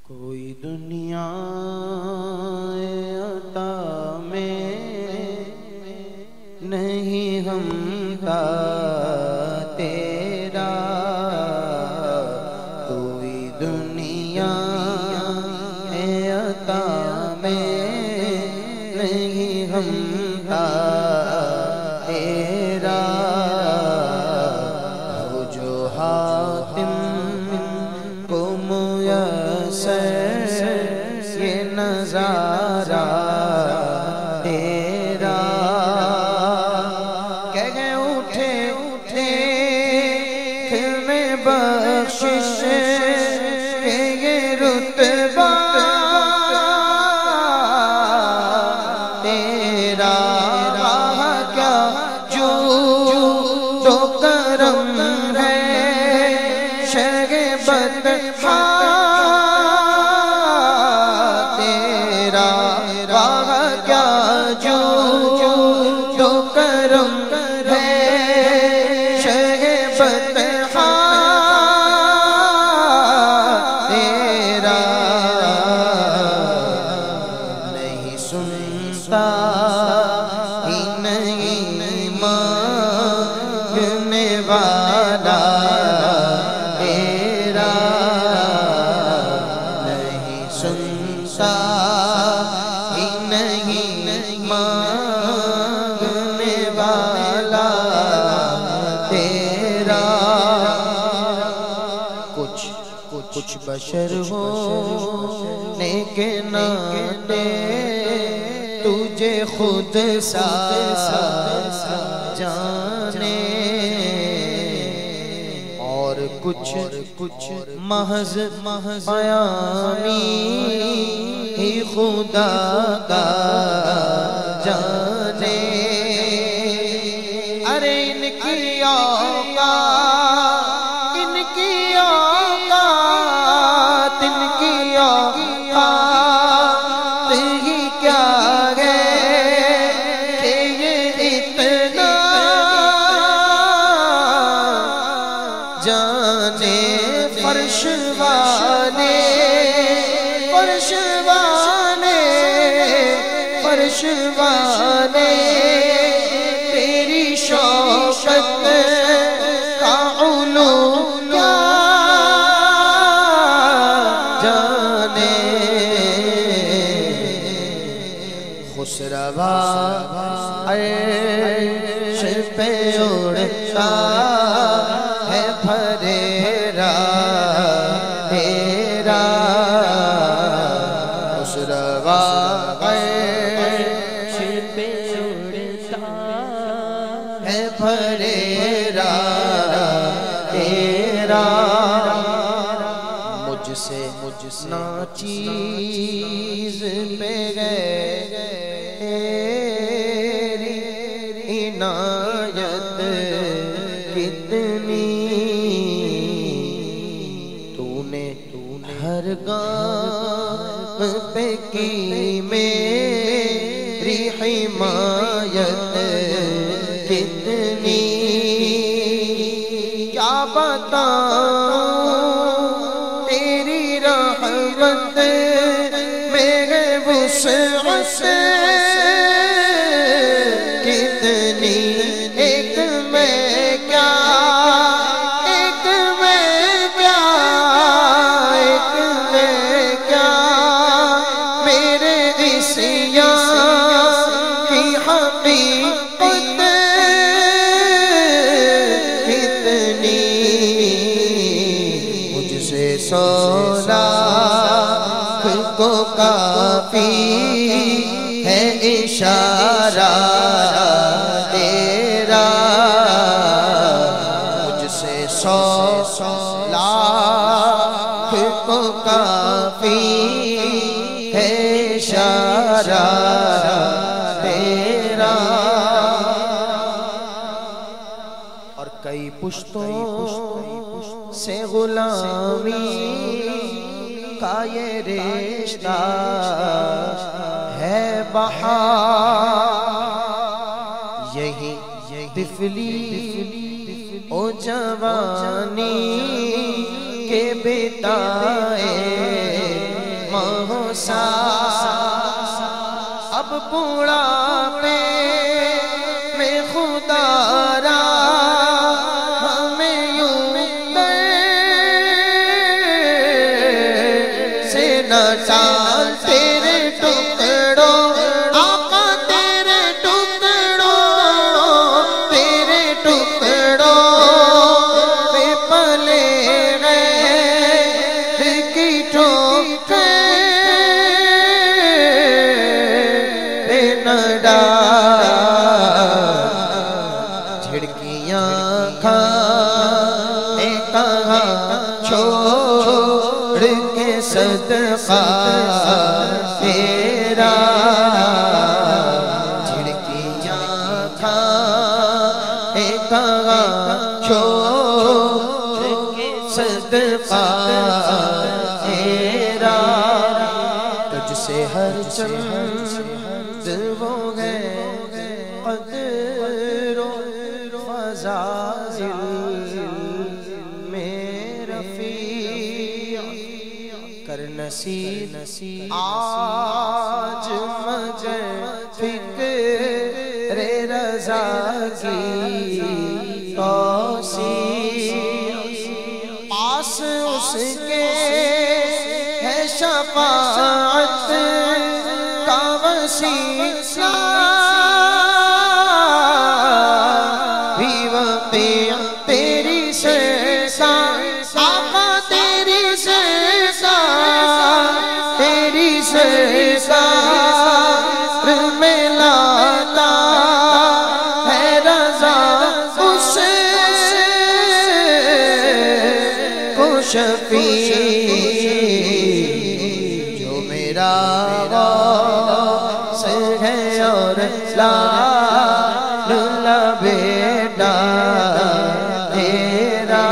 کوئی دنیا عطا میں نہیں ہمتا تیرا، کوئی دنیا عطا میں نہیں ہمتا تیرا، وہ جو حاتم کو میسر یہ نظارہ تیرا، کہہ اٹھے میں بخشش کہ یہ رتبہ تیرا، کیا جو کرم ہے شہبت تیرا، کیا جو کرم ہے شہبت تیرا، نہیں سنتا ہی نہیں مانگنے والا تیرا، نہیں سنتا ہی نہیں مانگنے والا تیرا، کچھ بشر ہو لیکن ناتے تجھے خود سا جانے، اور کچھ محض بیانی ہی خدا کا جانے، ارے ان کی اوقات ہی کیا ہے کہ یہ اتنا جانے، فرش والے تیری شوقت کا علو کیا جانے، خسروا عرش پہ اڑتا ہے پھریرا تیرا، خسروا عرش پہ اڑتا ہے پھریرا تیرا، مجھ سے ناچیز پہ گئے عنایت کتنی، تو نے ہر گام پہ کی میری حمایت کتنی، کیا بتاؤں تیری رحمت میرے وسعت کتنی، ایک میں کیا میرے عصیان کی حقیقت کتنی، مجھ سے 100 لاکھ کو کافی ہے اشارہ تیرا، مجھ سے 100 لاکھ کو کافی ہے اشارہ تیرا، اور کئی پشتوں سے غلامی کا یہ رشتہ ہے بہار، یہی طفلی او جوانی کے بتائے سا اب بڑھاپے میں خدا را ہمیں یوں سے نہ ڈال تیرے ٹکڑوں آقا تیرے ٹکڑوں پہ پلے غیر کی ٹھوکر پہ نہ ڈال جھڑکیاں کھائے کہاں چھوڑ کے صدقہ تیرا جھڑکیاں کھائے کہاں چھوڑ کے صدقہ تیرا تجھ سے ہر چمد وہ ہے قدر و فضائل میں رفیع کر نصیب آج مجھے فکر رضا کی توسیع پاس اس کے ہے شفاعت کا وسیلہ بھی وقیع تیری سزا آقا تیری سزا تیری سزا میں لاتا ہے رضا اس کو شفیع جو میرا غوث ہے اور لا بیٹا تیرا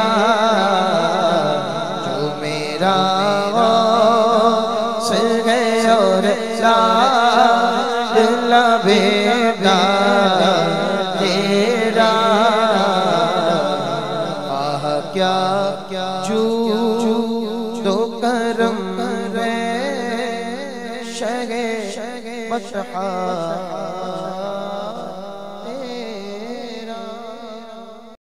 جو میرا غوث ہے اور لا بیٹا تیرا آہ کیا جود و کرم ہے شہ بطحا